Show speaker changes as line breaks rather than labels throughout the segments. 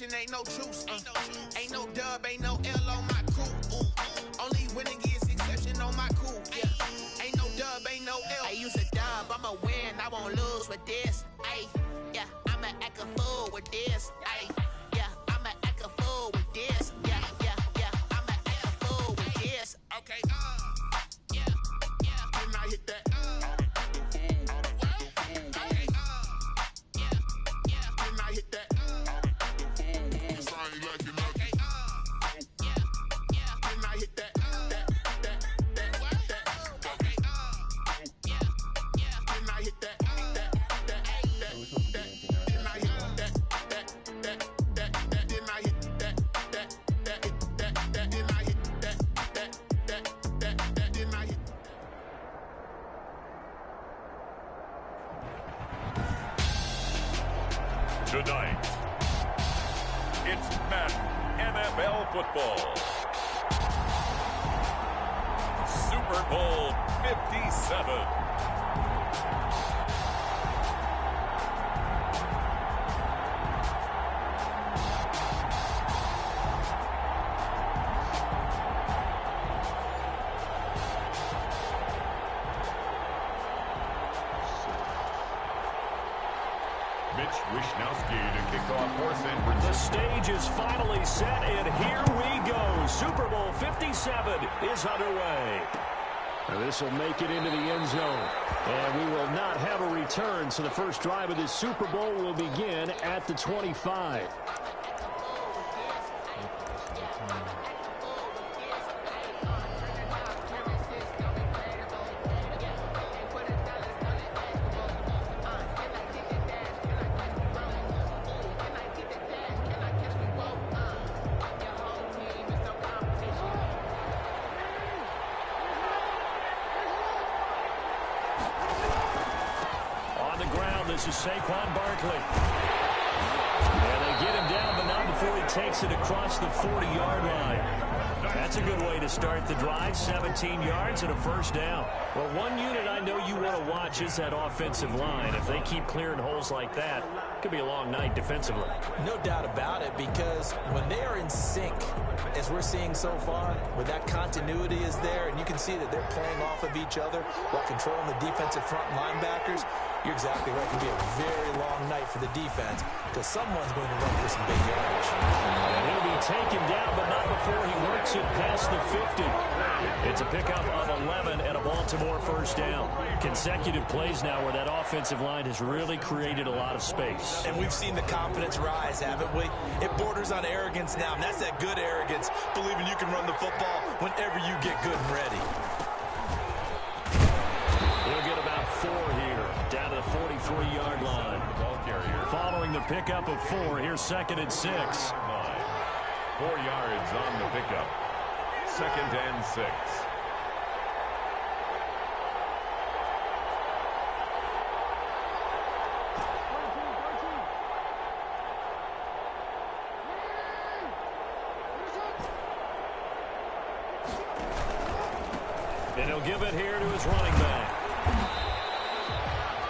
exception, ain't no truce. Ain't no dub, ain't no L on my coupe. Only winning is exception on my coupe. Yeah. Ain't no dub, ain't no L. I use a dub, I'ma win, I won't lose with this. Ay, yeah, I'ma act a fool with this. Ay, yeah, I'ma act a fool with this. Yeah, I'ma act a fool with this. Okay, yeah, then I hit that.
Tonight, it's Madden NFL football. Super Bowl 57.
The stage is finally set, and here we go. Super Bowl 57 is underway. This will make it into the end zone. And we will not have a return, so the first drive of this Super Bowl will begin at the 25. This is Saquon Barkley. And they get him down, but not before he takes it across the 40-yard line. That's a good way to start the drive. 17 yards and a first down. Well, one unit I know you want to watch is that offensive line. If they keep clearing holes like that, it could be a long night defensively.
No doubt about it, because when they are in sync, as we're seeing so far, when that continuity is there, and you can see that they're playing off of each other while controlling the defensive front linebackers, you're exactly right. It could be a very long night for the defense because someone's going to run for some big yardage.
And he'll be taken down, but not before he works it past the 50. It's a pickup of 11 and a Baltimore first down. Consecutive plays now where that offensive line has really created a lot of space.
And we've seen the confidence rise, haven't we? It borders on arrogance now, and that's that good arrogance, believing you can run the football whenever you get good and ready.
He'll get about 4 here, down to the 43-yard line. Following the pickup of 4, here's 2nd and 6.
4 yards on the pickup. 2nd and 6.
And he'll give it here to his running back.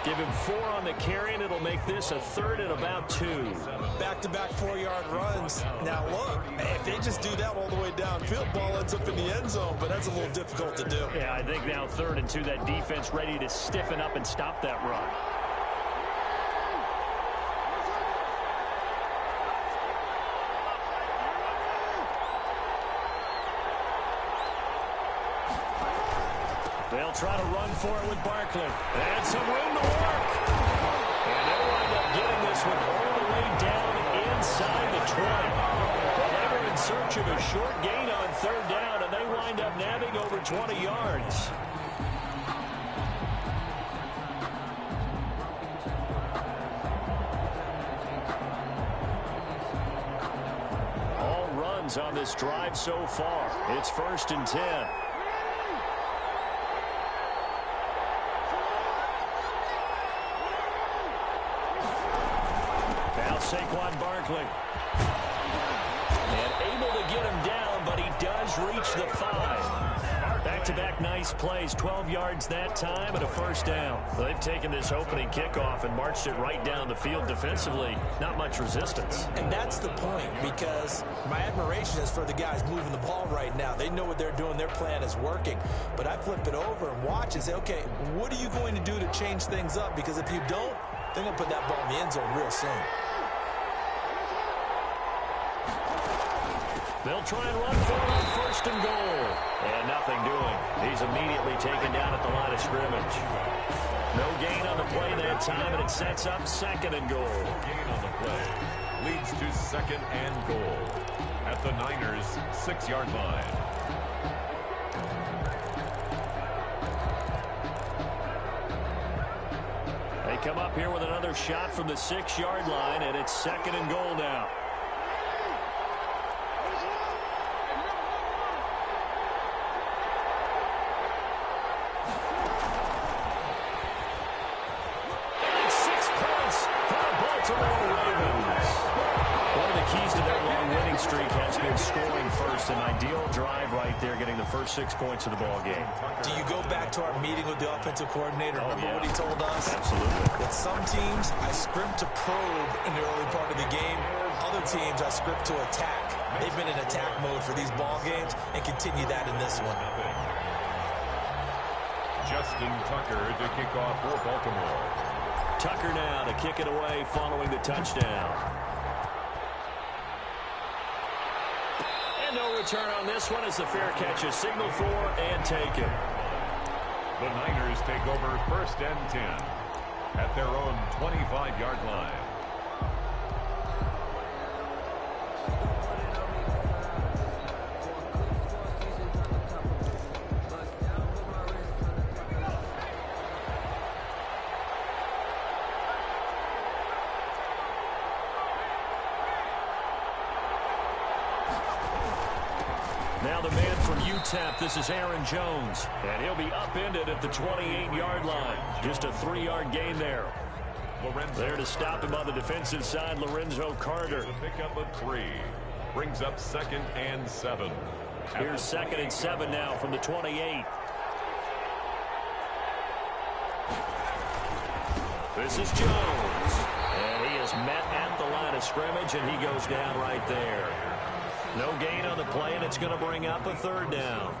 Give him 4 on the carry, and it'll make this a 3rd and about 2.
Back-to-back 4-yard runs. Now, look, if they just do that all the way downfield, ball ends up in the end zone, but that's a little difficult to do.
Yeah, I think now 3rd and 2, that defense ready to stiffen up and stop that run. They'll try to run for it with Barkley. And some room to work. And they'll wind up getting this one all the way down inside the 20. Well, they were in search of a short gain on 3rd down, and they wind up nabbing over 20 yards. All runs on this drive so far. It's 1st and 10. Saquon Barkley. And able to get him down, but he does reach the 5. That back-to-back nice plays. 12 yards that time and a first down. Well, they've taken this opening kickoff and marched it right down the field defensively. Not much resistance.
And that's the point, because my admiration is for the guys moving the ball right now. They know what they're doing. Their plan is working. But I flip it over and watch and say, okay, what are you going to do to change things up? Because if you don't, they're going to put that ball in the end zone real soon.
They'll try and run for it on first and goal. And nothing doing. He's immediately taken down at the line of scrimmage. No gain on the play that time, and it sets up second and goal.
No gain on the play leads to second and goal at the Niners' 6-yard line.
They come up here with another shot from the 6-yard line, and it's second and goal now. An ideal drive right there, getting the first 6 points of the ball game.
Do you go back to our meeting with the offensive coordinator? Remember what he told us?
Absolutely.
With some teams, I script to probe in the early part of the game. Other teams, I script to attack. They've been in attack mode for these ball games and continue that in this one.
Justin Tucker to kick off for Baltimore.
Tucker now to kick it away following the touchdown. No return on this one as the fair catch is signaled for and taken.
The Niners take over first and 10 at their own 25-yard line.
Now the man from UTEP, this is Aaron Jones, and he'll be upended at the 28-yard line. Just a 3-yard gain there. There to stop him on the defensive side, Lorenzo Carter.
Pick up a 3. Brings up second and 7.
Here's second and 7 now from the 28. This is Jones. And he is met at the line of scrimmage, and he goes down right there. No gain on the play, and it's going to bring up a third down.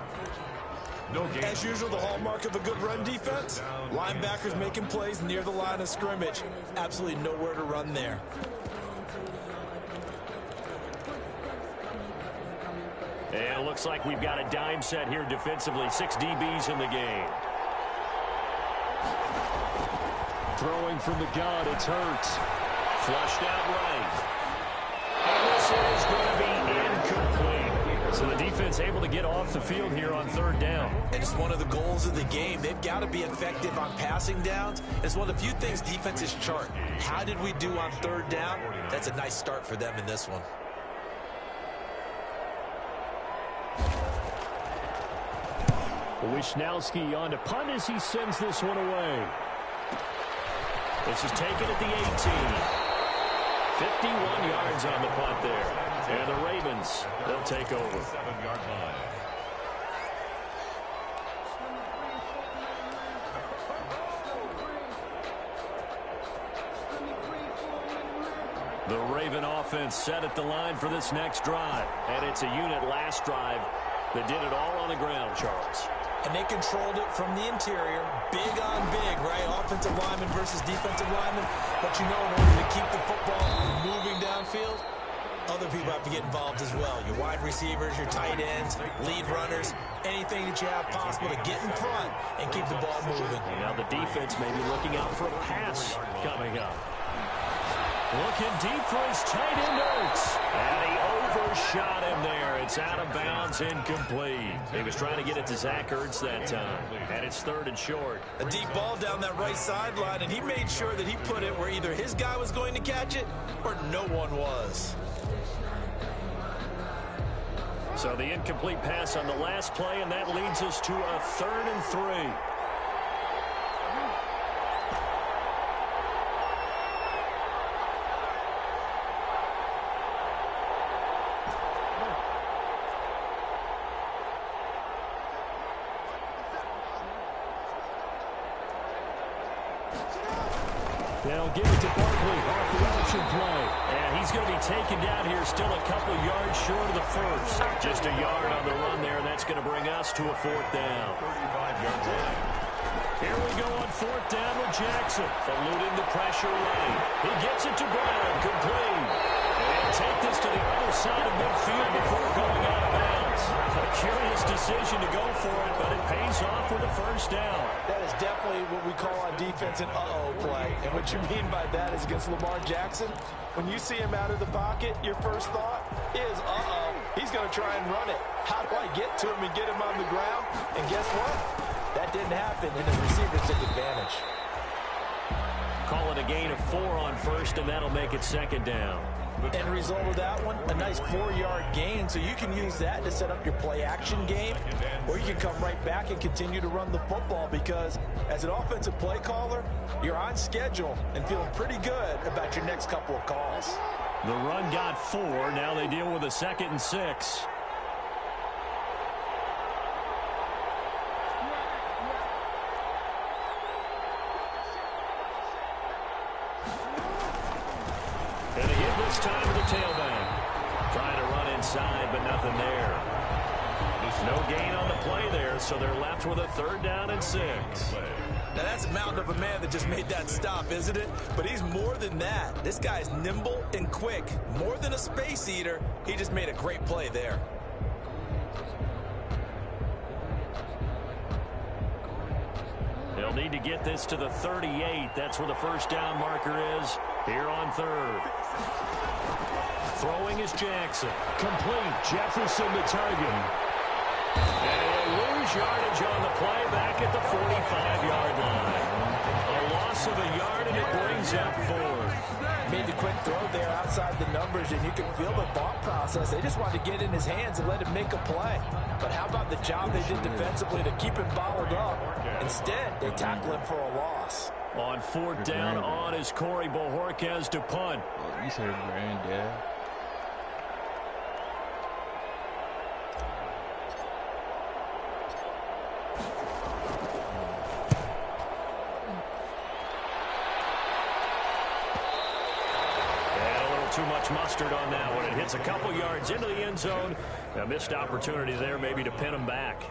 No gain.
As usual, the hallmark of a good run defense, linebackers making plays near the line of scrimmage. Absolutely nowhere to run there.
And it looks like we've got a dime set here defensively. 6 DBs in the game. Throwing from the gun, it's Hurts. Flushed out right. And this is going to be incomplete. So the defense able to get off the field here on third down.
And it's one of the goals of the game. They've got to be effective on passing downs. It's one of the few things defenses chart. How did we do on third down? That's a nice start for them in this one.
Wisnowski on to punt as he sends this one away. This is taken at the 18. 51 yards on the punt there. And the Ravens, they'll take over.
7-yard line.
The Raven offense set at the line for this next drive. And it's a unit last drive that did it all on the ground, Charles.
And they controlled it from the interior. Big on big, right? Offensive lineman versus defensive lineman. But you know, in order to keep the football moving downfield, other people have to get involved as well. Your wide receivers, your tight ends, lead runners, anything that you have possible to get in front and keep the ball moving.
And now the defense may be looking out for a pass coming up. Looking deep for his tight end, Oates. And he overshot him there. It's out of bounds, incomplete. He was trying to get it to Zach Ertz that time. And it's third and short.
A deep ball down that right sideline, and he made sure that he put it where either his guy was going to catch it or no one was.
So the incomplete pass on the last play, and that leads us to a 3rd and 3. They'll give it to Barkley off the option play. And he's going to be taken down here, still a couple yards short of the first. Just a yard on the run there. That's going to bring us to a fourth down.
35-yard line.
Here we go on fourth down with Jackson, eluding the pressure lane. He gets it to Brown, complete. And take this to the other side of midfield before going out of bounds. A curious decision to go for it, but it pays off with a first down.
That is definitely what we call on defense an uh-oh play. And what you mean by that is against Lamar Jackson, when you see him out of the pocket, your first thought is, uh-oh, he's going to try and run it. How do I get to him and get him on the ground? And guess what? That didn't happen, and his receivers took advantage.
Call it a gain of 4 on first, and that'll make it second down.
End result of that one, a nice 4-yard gain, so you can use that to set up your play-action game, or you can come right back and continue to run the football because as an offensive play caller, you're on schedule and feeling pretty good about your next couple of calls.
The run got 4. Now they deal with a 2nd and 6. And again this time to the tailback. Trying to run inside, but nothing there. There's no gain on the play there, so they're left with a 3rd down and 6.
Now that's a mountain of a man that just made that stop, isn't it? But he's more than that. This guy's nimble and quick. More than a space eater, he just made a great play there.
They'll need to get this to the 38. That's where the first down marker is here on 3rd. Throwing is Jackson. Complete. Jefferson the target. And he'll lose yardage on the play back at the 45-yard line. A loss of a yard, and it brings up 4th.
Made the quick throw there outside the numbers, and you can feel the thought process. They just wanted to get in his hands and let him make a play. But how about the job they did defensively to keep him bottled up? Instead, they tackle him for a loss.
On 4th down, on is Corey Bojorquez to punt.
You said granddad.
Too much mustard on that one. It hits a couple yards into the end zone. A missed opportunity there maybe to pin him back.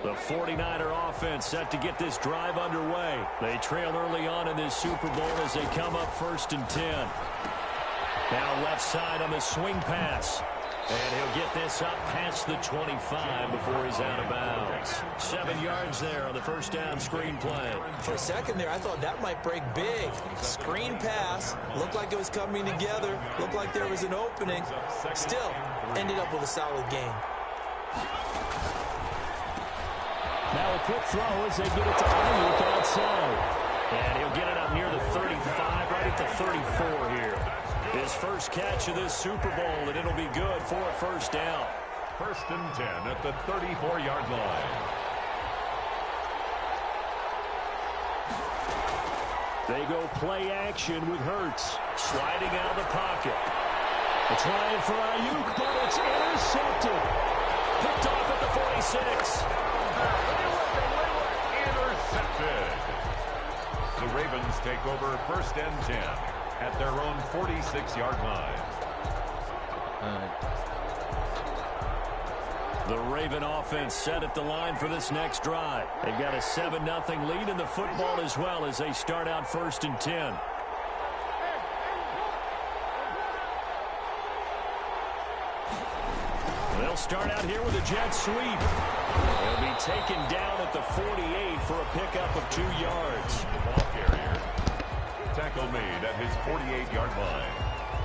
The 49er offense set to get this drive underway. They trail early on in this Super Bowl as they come up 1st and 10. Now left side on the swing pass. And he'll get this up past the 25 before he's out of bounds. 7 yards there on the first down screen play.
For a second there, I thought that might break big. Screen pass. Looked like it was coming together. Looked like there was an opening. Still, ended up with a solid gain.
Now a quick throw as they get it to Ayuk outside. And he'll get it up near the 35, right at the 34 here. His first catch of this Super Bowl, and it'll be good for a first down.
1st and 10 at the 34-yard line.
They go play action with Hurts. Sliding out of the pocket. They're trying for Ayuk, but it's intercepted. Picked off at the 46.
Intercepted. The Ravens take over 1st and 10 at their own 46-yard line.
The Raven offense set at the line for this next drive. They've got a 7-0 lead in the football as well as they start out 1st and 10. They'll start out here with a jet sweep. They'll be taken down at the 48 for a pickup of 2 yards.
Ball carrier. Tackle made at his 48-yard line.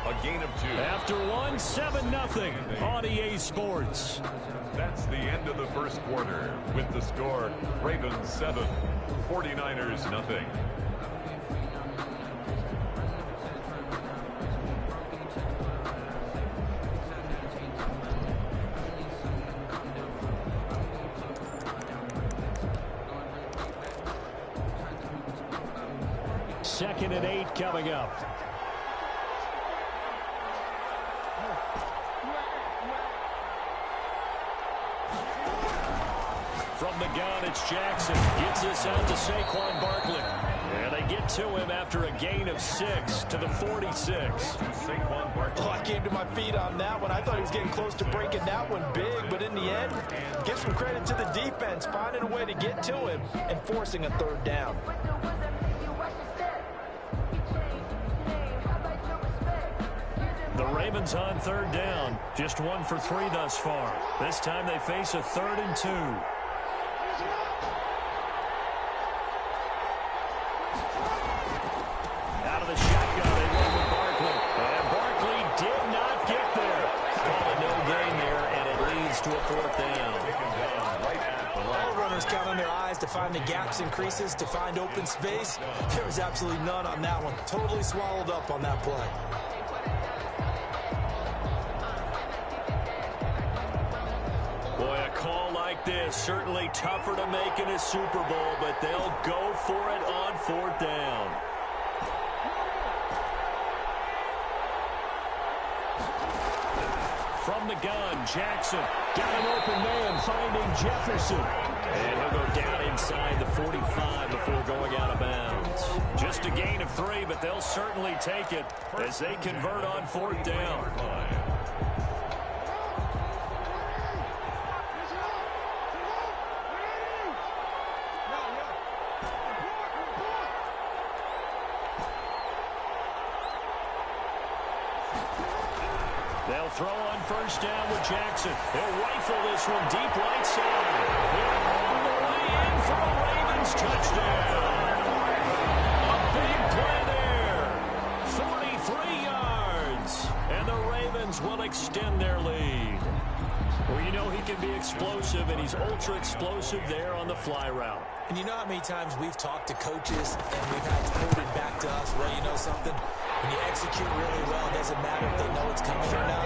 A gain of 2.
After one, 7-0 on EA Sports.
That's the end of the first quarter with the score Ravens 7, 49ers nothing.
2nd and 8 coming up. From the gun, it's Jackson. Gets this out to Saquon Barkley. And they get to him after a gain of 6 to the 46.
Saquon Barkley.
Oh, I came to my feet on that one. I thought he was getting close to breaking that one big, but in the end, give some credit to the defense, finding a way to get to him and forcing a 3rd down.
The Ravens on 3rd down. Just 1 for 3 thus far. This time they face a 3rd and 2. Out of the shotgun, they run with Barkley. And Barkley did not get there. Called a no gain there, and it leads to a 4th down.
All runners count on their eyes to find the gaps and creases, to find open space. There was absolutely none on that one. Totally swallowed up on that play.
Boy, a call like this, certainly tougher to make in a Super Bowl, but they'll go for it on 4th down. From the gun, Jackson got an open man, finding Jefferson. And he'll go down inside the 45 before going out of bounds. Just a gain of 3, but they'll certainly take it as they convert on 4th down. They'll throw on 1st down with Jackson. They'll rifle this one deep right side. All the way in for a Ravens touchdown. A big play there. 43 yards. And the Ravens will extend their lead. Well, you know he can be explosive, and he's ultra explosive there on the fly route.
And you know how many times we've talked to coaches and we've had it quoted back to us, well, you know something? When you execute really well, it doesn't matter if they know it's coming or not.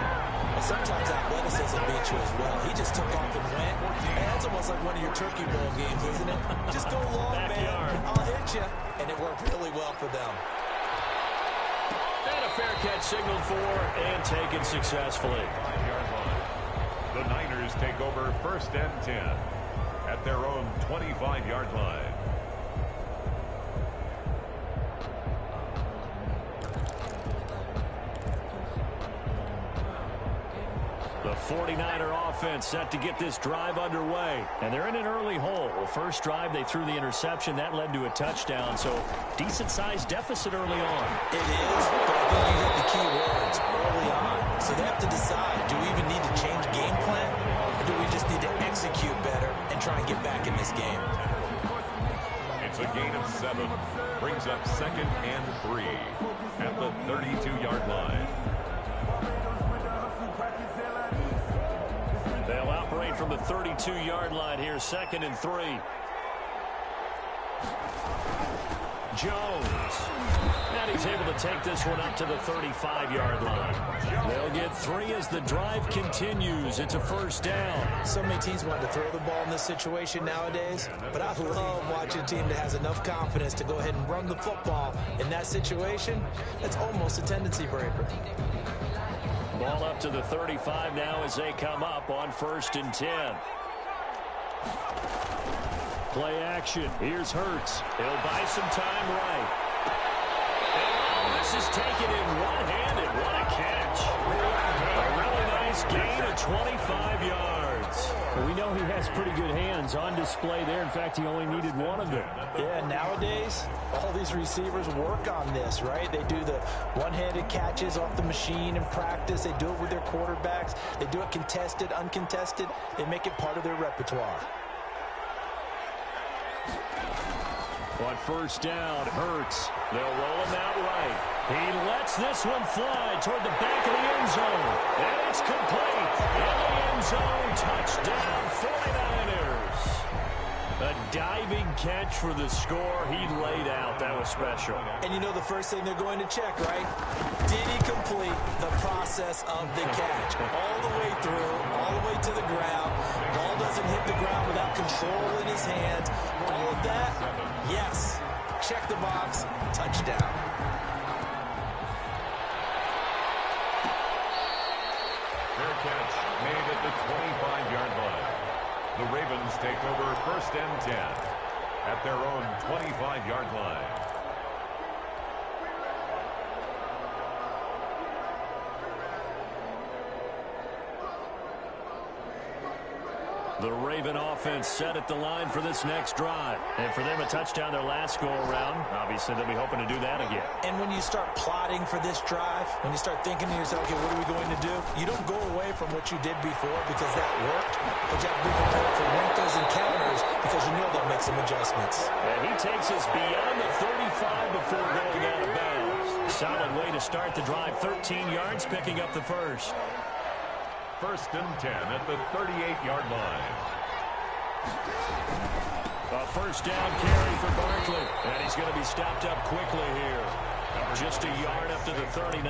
And sometimes athleticism beats you as well. He just took off and went. And that's almost like one of your Turkey Bowl games, isn't it? Just go long,
Backyard.
man. I'll hit you. And it worked really well for them.
And a fair catch signaled for and taken successfully.
The Niners take over 1st and 10 at their own 25-yard line.
The 49er offense set to get this drive underway. And they're in an early hole. First drive, they threw the interception. That led to a touchdown. So, decent-sized deficit early on.
It is, but I think you hit the key words early on. So they have to decide, do we even need to change game plan? Or do we just need to execute better and try and get back in this game?
It's a gain of 7. Brings up 2nd and 3 at the 32-yard line.
They'll operate from the 32-yard line here, 2nd and 3. Jones. And he's able to take this one up to the 35-yard line. They'll get 3 as the drive continues. It's a 1st down.
So many teams want to throw the ball in this situation nowadays, but I love watching a team that has enough confidence to go ahead and run the football in that situation. That's almost a tendency breaker.
Ball up to the 35 now as they come up on 1st and 10. Play action. Here's Hurts. He'll buy some time right. And this is taken in one-handed. What a catch. A really nice gain of 25 yards.
Well, we know he has pretty good hands on display there. In fact, he only needed one of them.
Yeah, nowadays, all these receivers work on this, right? They do the one-handed catches off the machine in practice. They do it with their quarterbacks. They do it contested, uncontested. They make it part of their repertoire.
On 1st down, Hurts. They'll roll him out right. He lets this one fly toward the back of the end zone. And it's complete. In the end zone, touchdown 49ers. A diving catch for the score. He laid out. That was special.
And you know the first thing they're going to check, right? Did he complete the process of the catch? All the way through, all the way to the ground. Ball doesn't hit the ground without control in his hands. All of that, yes. check the box, touchdown.
Fair catch made at the 25-yard line. The Ravens take over 1st and 10 at their own 25-yard line.
The Raven offense set at the line for this next drive. And for them, a touchdown their last go-around. Obviously, they'll be hoping to do that again.
And when you start plotting for this drive, when you start thinking to yourself, okay, what are we going to do? You don't go away from what you did before because that worked. But you have to be prepared for wrinkles and counters because you know they'll make some adjustments.
And he takes us beyond the 35 before going out of bounds. Solid way to start the drive. 13 yards, picking up the first.
1st and 10 at the 38-yard line.
A first down carry for Barkley. And he's going to be stopped up quickly here. Just a yard up to the 39.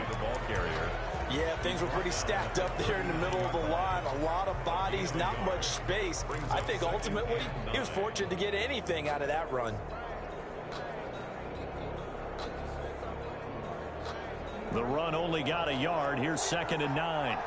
The ball carrier.
Yeah, things were pretty stacked up there in the middle of the line. A lot of bodies, not much space. I think ultimately he was fortunate to get anything out of that run.
The run only got a yard. Here's 2nd and 9.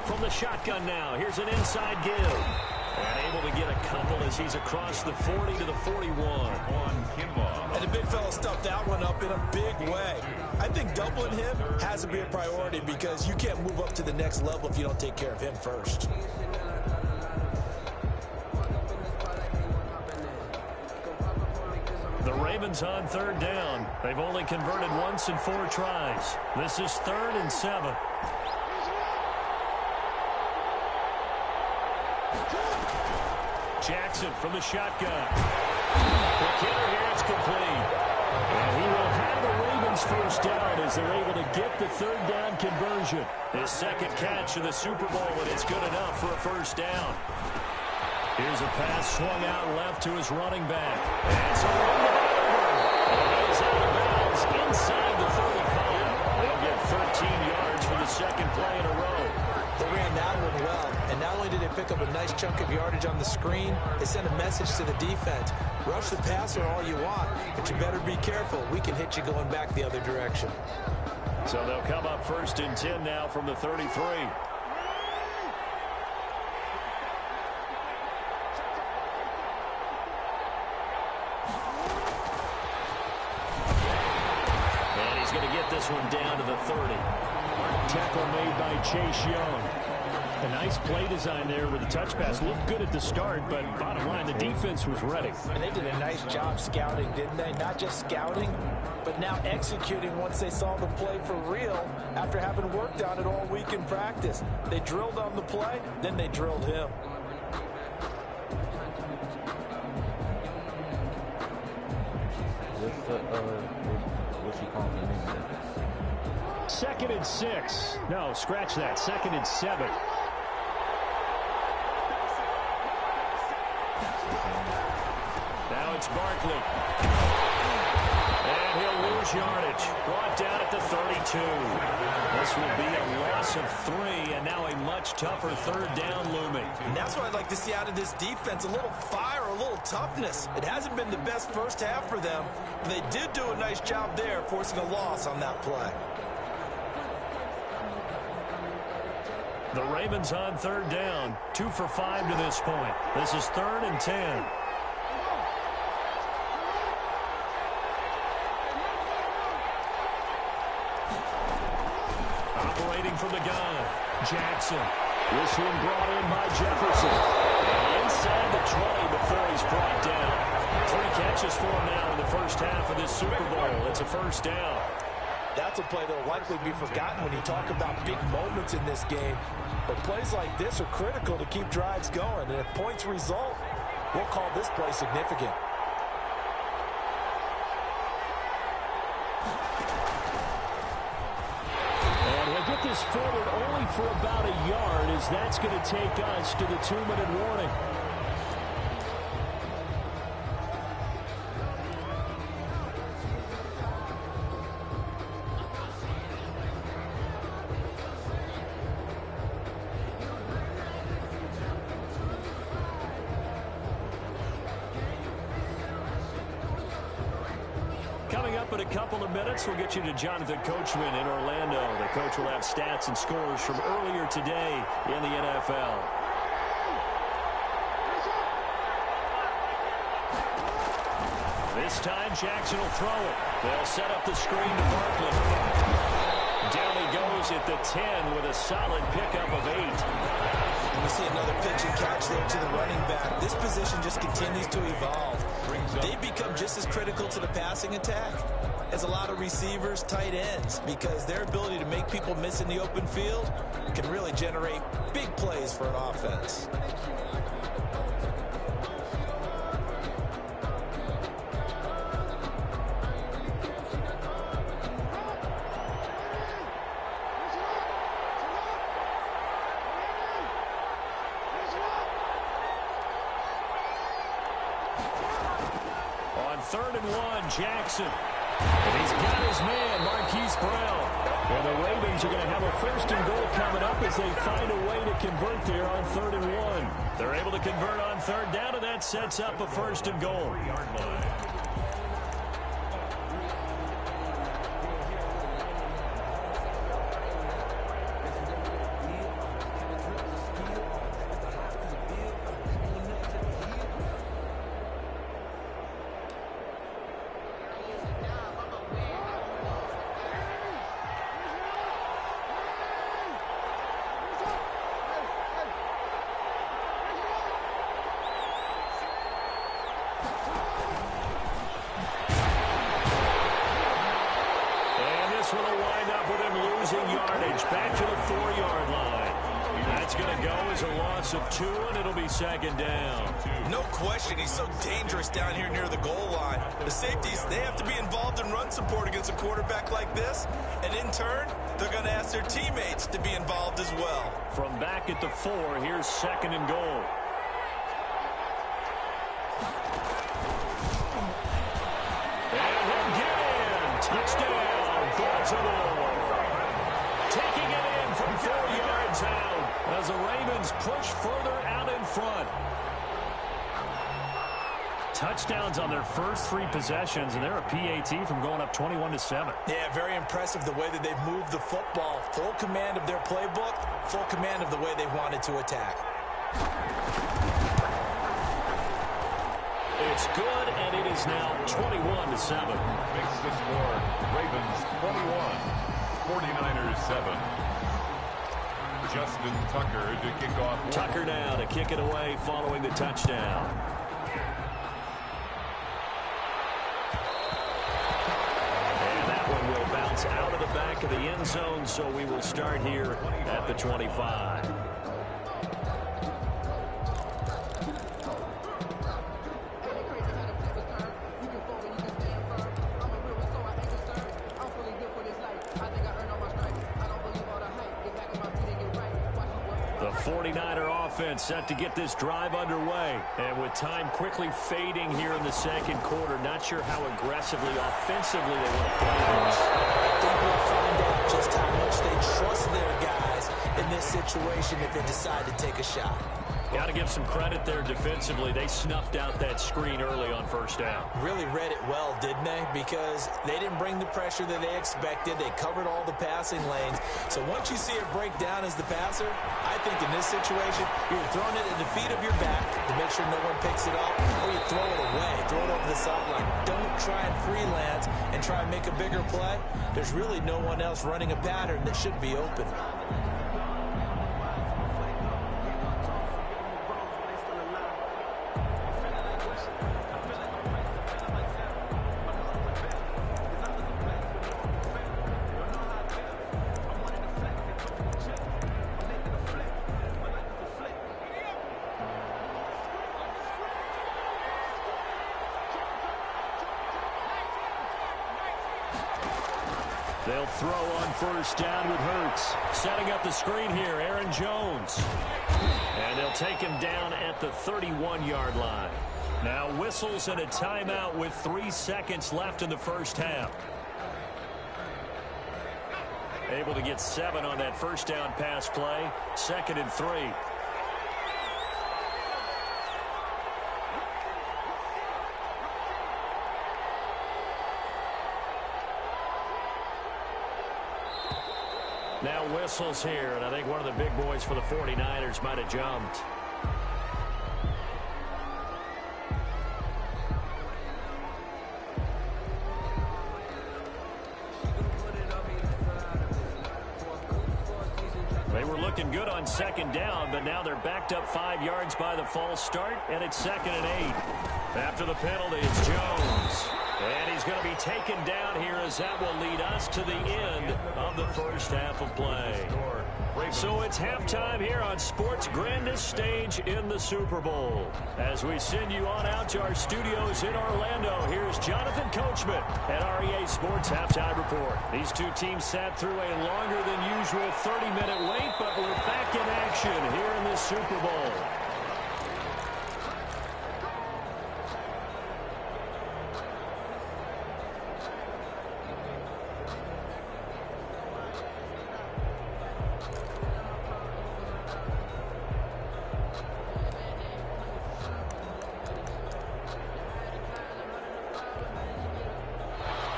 From the shotgun now, here's an inside give. And able to get a couple as he's across the 40 to the 41.
On Kimball.
And the big fella stuffed that one up in a big way. I think doubling him has to be a priority because you can't move up to the next level if you don't take care of him first.
The Ravens on 3rd down. They've only converted once in 4 tries. This is 3rd and 7. Jackson from the shotgun. The kicker here is complete. And he will have the Ravens first down as they're able to get the 3rd down conversion. His 2nd catch of the Super Bowl, and it's good enough for a first down. Here's a pass swung out left to his running back. And it's a run to He is out of bounds inside the 35. They'll get 13 yards for the 2nd play in a row.
They ran that one well, and not only did they pick up a nice chunk of yardage on the screen, they sent a message to the defense. Rush the passer all you want, but you better be careful. We can hit you going back the other direction.
So they'll come up 1st and 10 now from the 33. And he's going to get this one down to the 30. Tackle made by Chase Young. A nice play design there with the touch pass. Looked good at the start, but bottom line, the defense was ready.
And they did a nice job scouting, didn't they? Not just scouting, but now executing once they saw the play for real after having worked on it all week in practice. They drilled on the play, then they drilled him.
What's he calling the name?
2nd and 6. No, scratch that. 2nd and 7. Now it's Barkley. And he'll lose yardage. Brought down at the 32. This will be a loss of 3, and now a much tougher 3rd down looming.
And that's what I'd like to see out of this defense, a little fire, a little toughness. It hasn't been the best first half for them, but they did do a nice job there, forcing a loss on that play.
The Ravens on 3rd down. 2 for 5 to this point. This is 3rd and 10. Operating from the gun. Jackson. This one brought in by Jefferson. And inside the 20 before he's brought down. 3 catches for him now in the first half of this Super Bowl. It's a first down.
That's a play that will likely be forgotten when you talk about big moments in this game. But plays like this are critical to keep drives going. And if points result, we'll call this play significant.
And he'll get this forward only for about a yard, as that's going to take us to the 2-minute warning. Coming up in a couple of minutes, we'll get you to Jonathan Coachman in Orlando. The coach will have stats and scores from earlier today in the NFL. This time, Jackson will throw it. They'll set up the screen to Barkley. Down he goes at the 10 with a solid pickup of 8.
And we see another pitch and catch there to the running back. This position just continues to evolve. They've become just as critical to the passing attack as a lot of receivers, tight ends, because their ability to make people miss in the open field can really generate big plays for an offense.
Third and 1, Jackson. And he's got his man, Marquise Brown. And the Ravens are going to have a first and goal coming up as they find a way to convert there on 3rd and 1. They're able to convert on 3rd down, and that sets up a first and goal. Back to the 4-yard line. That's going to go as a loss of 2, and it'll be 2nd down.
No question, he's so dangerous down here near the goal line. The safeties, they have to be involved in run support against a quarterback like this, and in turn, they're going to ask their teammates to be involved as well.
From back at the 4, here's 2nd and goal. And he'll get in. Touchdown, Baltimore. Taking it in from 4 yards out as the Ravens push further out in front. Touchdowns on their first 3 possessions, and they're a PAT from going up 21-7.
Yeah, very impressive the way that they've moved the football. Full command of their playbook, full command of the way they wanted to attack.
It's good, and it is now 21-7.
Makes the score Ravens 21. 49ers 7. Justin Tucker to kick off.
Tucker now to kick it away following the touchdown. And that one will bounce out of the back of the end zone, so we will start here at the 25. The 49er offense set to get this drive underway. And with time quickly fading here in the second quarter, not sure how aggressively, offensively they want to play this.
I think we'll find out just how much they trust their guys in this situation if they decide to take a shot.
Got to give some credit there defensively. They snuffed out that screen early on 1st down.
Really read it well, didn't they? Because they didn't bring the pressure that they expected. They covered all the passing lanes. So once you see it break down as the passer, I think in this situation, you're throwing it at the feet of your back to make sure no one picks it up, or you throw it away, throw it over the sideline. Don't try and freelance and try and make a bigger play. There's really no one else running a pattern that should be open.
They'll throw on 1st down with Hurts. Setting up the screen here, Aaron Jones. And they'll take him down at the 31-yard line. Now whistles and a timeout with 3 seconds left in the 1st half. Able to get 7 on that 1st down pass play. 2nd and 3. Now whistles here, and I think one of the big boys for the 49ers might have jumped. They were looking good on second down, but now they're backed up 5 yards by the false start, and it's 2nd and 8. After the penalty, it's Jones. And he's going to be taken down here as that will lead us to the end of the first half of play. So it's halftime here on sports' grandest stage in the Super Bowl. As we send you on out to our studios in Orlando, here's Jonathan Coachman at REA Sports Halftime Report. These two teams sat through a longer than usual 30-minute wait, but we're back in action here in the Super Bowl.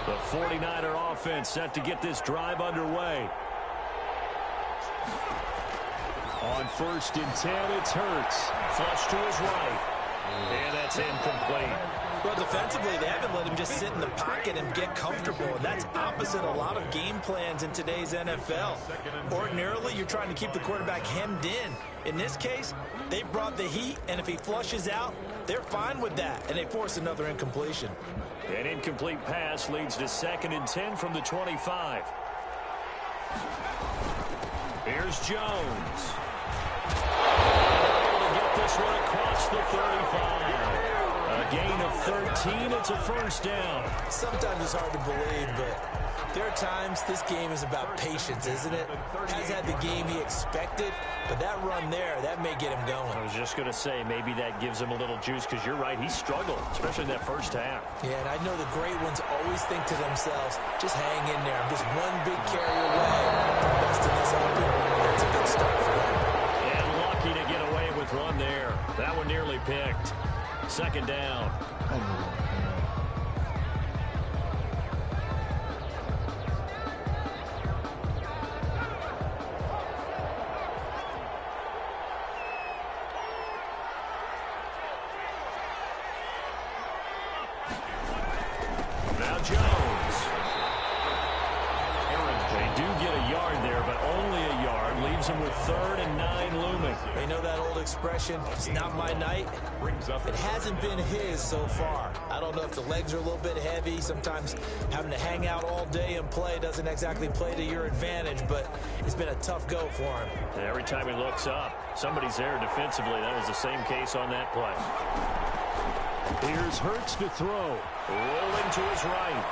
The 49er offense set to get this drive underway. On 1st and 10, it's Hurts. Flush to his right. And that's incomplete.
Well, defensively, they haven't let him just sit in the pocket and get comfortable, and that's opposite a lot of game plans in today's NFL. Ordinarily, you're trying to keep the quarterback hemmed in. In this case, they brought the heat, and if he flushes out, they're fine with that, and they force another incompletion.
An incomplete pass leads to 2nd and 10 from the 25. Here's Jones. Able to get this one across the 35. A gain of 13. It's a first down.
Sometimes it's hard to believe, but there are times this game is about patience, isn't it? Has had the game he expected, but that run there, that may get him going.
I was just going to say, maybe that gives him a little juice, because you're right, he struggled, especially in that first half.
Yeah, and I know the great ones always think to themselves, just hang in there. I'm just one big carry away from busting this open. That's a good start for them.
And lucky to get away with one there. That one nearly picked. 2nd down. Now Jones. They do get a yard there, but only a yard. Leaves them with 3rd and 9 looming.
They know that old expression, it's not my night. It hasn't been his so far. I don't know if the legs are a little bit heavy. Sometimes having to hang out all day and play doesn't exactly play to your advantage, but it's been a tough go for him.
And every time he looks up, somebody's there defensively. That was the same case on that play.
Here's Hurts to throw.
Rolling to his right.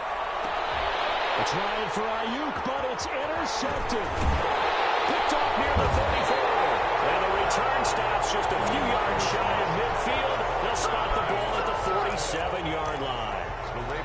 A trial for Ayuk, but it's intercepted.
Picked off near the 34. And the return stops just a few yards shy of midfield. They'll spot the ball at the 47-yard line.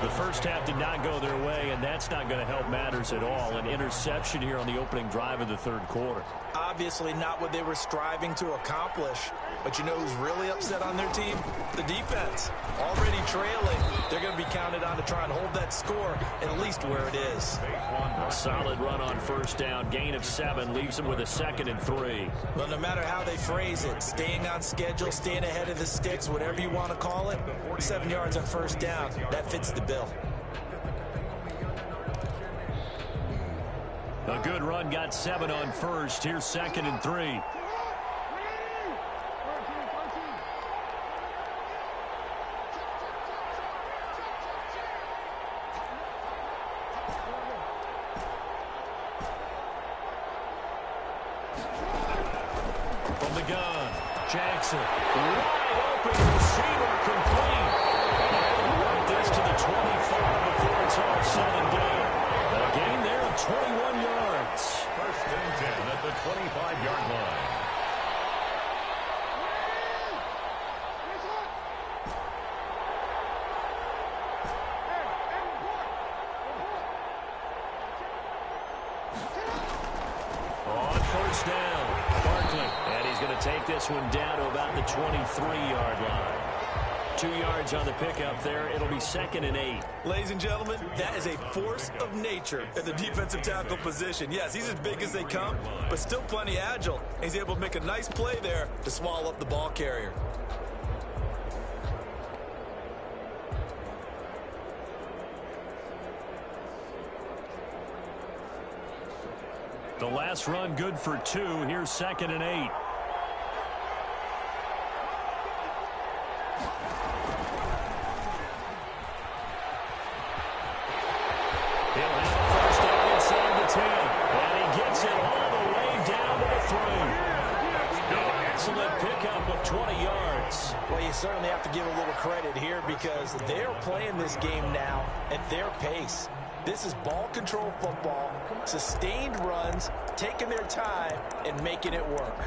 The first half did not go their way, and that's not going to help matters at all. An interception here on the opening drive of the 3rd quarter.
Obviously not what they were striving to accomplish. But you know who's really upset on their team? The defense. Already trailing. They're going to be counted on to try and hold that score at least where it is.
A solid run on 1st down. Gain of 7 leaves them with a 2nd and 3.
Well, no matter how they phrase it, staying on schedule, staying ahead of the sticks, whatever you want to call it, 7 yards on 1st down, that fits the bill.
A good run, got 7 on 1st. Here's 2nd and 3. From the gun, Jackson. Wide open receiver, complete. And work this to the 25 before it's all said and done. A gain there of 21 yards.
1st and 10 at the 25-yard line.
On 1st down, Barkley. And he's going to take this one down to about the 23-yard line. 2 yards on the pickup there. It'll be 2nd and 8.
Ladies and gentlemen, that is a force of nature at the defensive tackle position. Yes, he's as big as they come, but still plenty agile. He's able to make a nice play there to swallow up the ball carrier.
The last run good for 2. Here's 2nd and 8. He'll have a first down inside the 10. And he gets it all the way down to the 3. An excellent pickup of 20 yards.
Well, you certainly have to give a little credit here because they're playing this game now at their pace. This is ball control football, sustained runs, taking their time, and making it work.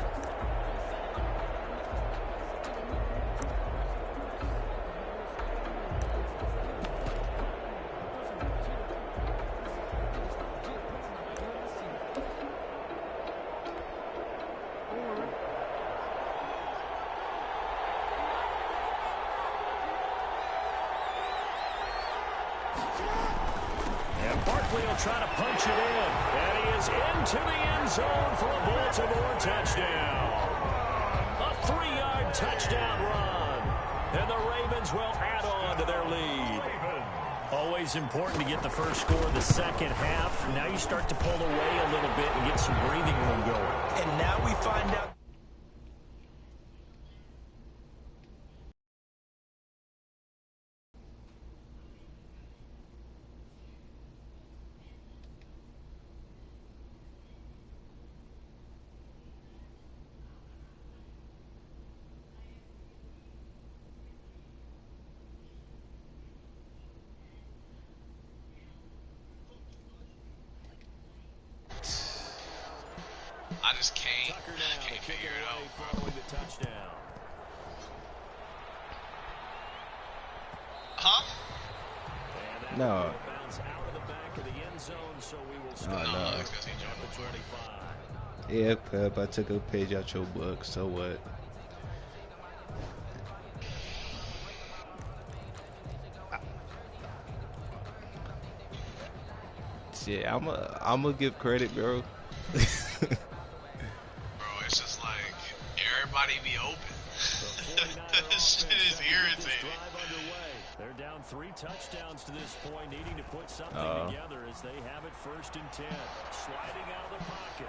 Barkley will try to punch it in. And he is into the end zone for a Baltimore touchdown. A 3-yard touchdown run. And the Ravens will add on to their lead. Always important to get the first score of the second half. Now you start to pull away a little bit and get some breathing room going.
And now we find out.
I just can't figure it out.
Following the touchdown.
Huh?
No.
Out of the back of the end zone, so we will start
no.
It's because he jumped the
25.
Yeah, Pep, I took a page out your book, so what? Yeah, I'm gonna give credit, bro.
Bro, it's just like everybody be open. This shit is irritating.
They're down 3 touchdowns to this point, needing to put something together as they have it 1st and 10. Sliding out of the pocket.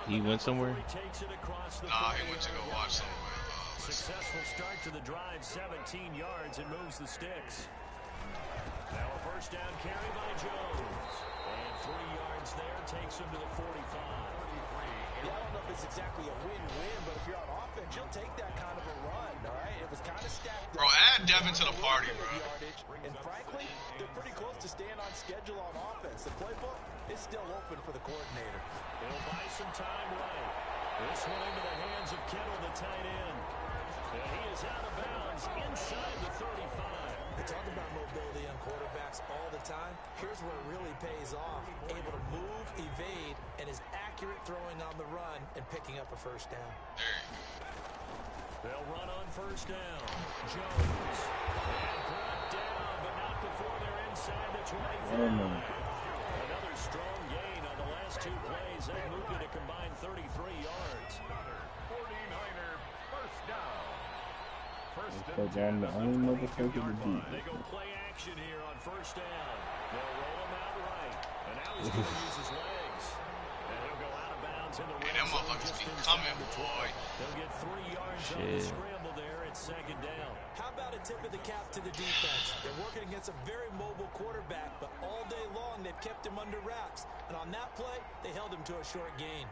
He went somewhere?
Nah, he went to go watch somewhere.
Successful start to the drive, 17 yards, and moves the sticks. Now a first down carry by Jones. And 3 yards there takes him to the 45.
Yeah, I don't know if it's exactly a win-win, but if you're on offense, you'll take that kind of a run, all right? It was kind of stacked.
Bro, add Devin to the party, bro.
And frankly, they're pretty close to staying on schedule on offense. The playbook is still open for the coordinator.
He'll buy some time right. This one into the hands of Kittle, the tight end. And he is out of bounds inside the 35.
They talk about mobility on quarterbacks all the time. Here's where it really pays off. Able to move, evade, and is accurate throwing on the run and picking up a first down.
They'll run on first down. Jones. And brought down, but not before they're inside the 25. Another strong gain on the last 2 plays. That moved it a combined 33 yards.
49er first down.
They
go play action here on first down. They'll roll him out right. And now he's going to use his legs. And he'll go out of bounds in the red
them
zone
motherfuckers
just
be
inside
coming,
the 12.
boy.
They'll get 3 yards on the scramble there at 2nd down.
How about a tip of the cap to the defense? They're working against a very mobile quarterback, but all day long they've kept him under wraps. And on that play, they held him to a short gain.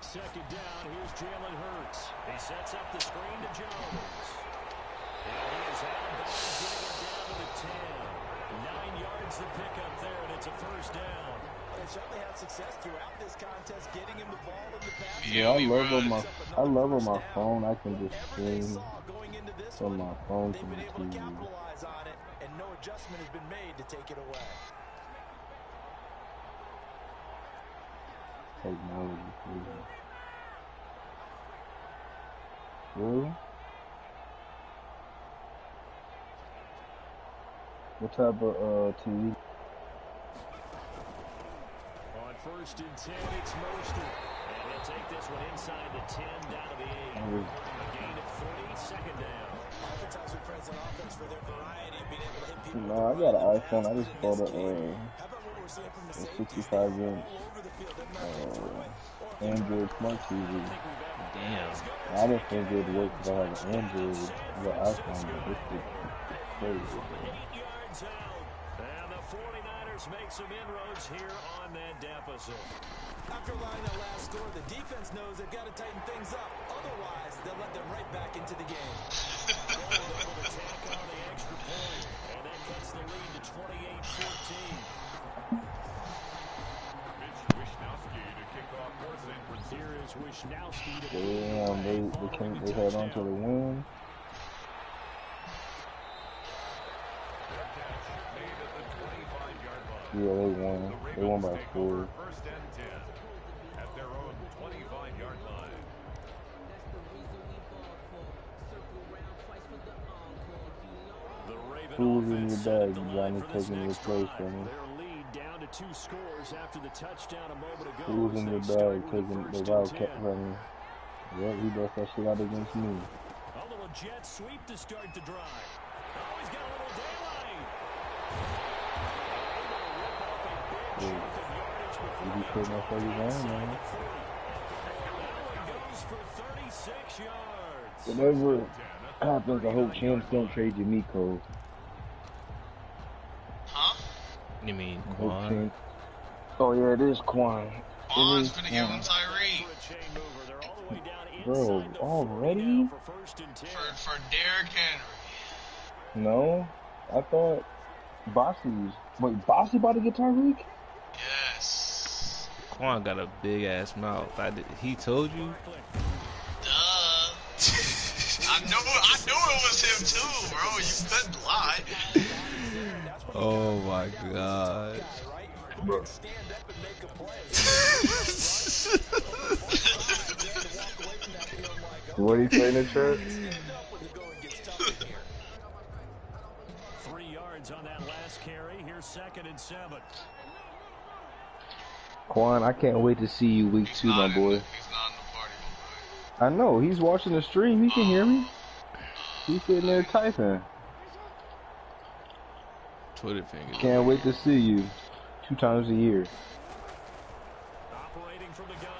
Second down, here's Jalen Hurts. He sets up the screen to Jones. And he is out of bounds, getting it down to the 10. 9 yards to pick up there, and it's a first down.
They certainly had success throughout this contest, getting him the ball in the pass.
Yeah, I love on my phone. I can just stream from my phone to the TV.
Capitalize on it, and no adjustment has been made to take it away.
Technology, crazy. Really? What type of TV?
On 1st and 10, it's Mostert. And he'll take this one inside the 10, down to the 8. A gain of 3, second down.
Oftentimes we praise an offense for their variety of being able to hit people.
No, I got an iPhone. I just bought a 65-inch Android Smart TV.
Damn.
I didn't think it would work because I have an Android, the iPhone, but this is crazy.
8 yards out. And the 49ers make some inroads here on that deficit.
After allowing that last score, the defense knows they've got to tighten things up. Otherwise, they'll let them right back into the game.
Able to tack on the extra point. And that cuts the lead to 28-14. Here is Wishnowski to
Damn, they held on to the win. Yeah, they won. They won by 4.
First and 10 at their own 25-yard line.
Who's in your bag? Johnny taking your place for me.
Their lead down to 2 scores after the touchdown a moment ago.
Who's in your bag taking the Wildcat from me? Yeah, he does that shit out against me.
A little jet sweep to start the drive. Oh, he's got a little daylight.
You be putting up 30 down, man.
That one goes for 36 yards.
Whatever happens, I hope champs don't trade Yamiko.
Huh?
You mean
I hope
Quan?
champs. Oh yeah, it is Quan.
Bonds gonna give him Tyree.
Bro, already?
For Derrick Henry.
No, I thought Bossy's. Wait, Bossy about to get Tyreek?
Yes.
Quan got a big ass mouth. He told you?
Duh. I knew it was him too, bro. You couldn't lie.
Oh my god.
Bro. What he say in the chat?
3 yards on that last carry. Here's 2nd and 7.
Quan, I can't wait to see you week 2, my boy.
He's not in the party,
I know, he's watching the stream. He can hear me. He's sitting there typing.
Twitter fingers.
Can't wait to see you 2 times a year.
Operating from the gun.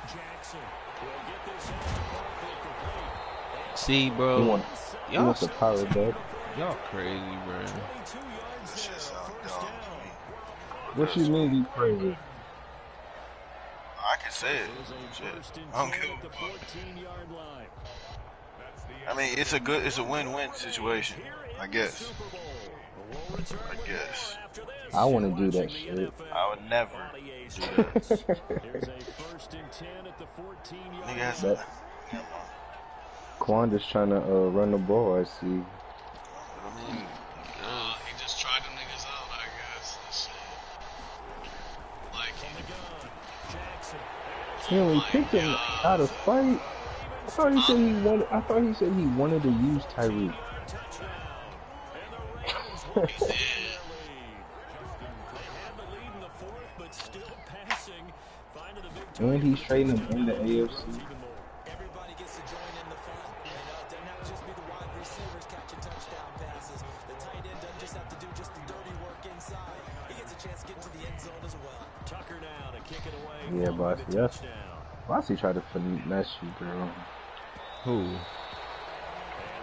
Jackson will get this out to Barkley complete.
See,
He
bro.
wants the power back.
Y'all crazy, bro.
22 yards there. First down.
What you mean he crazy?
I can say it. Shit. I don't give a fuck. I mean, it's a win-win situation. I guess.
I want to do that shit.
I would never do that. Nigga has to.
Quan just trying to run the ball, I see.
I mean,
he just tried them niggas out, I guess. Let's see. Like,
He only picked him out of spite. I thought he said he wanted to use Tyreek. And he's trading him in the AFC.
Everybody gets to join in the fun. And it doesn't have to just be the wide receivers catching touchdown passes. The tight end doesn't just have to do just the dirty work inside. He gets a chance to get into the end zone as well.
Tucker now to kick it away.
Yeah, Bossy. That's Bossy tried to finesse you, girl.
Who?
And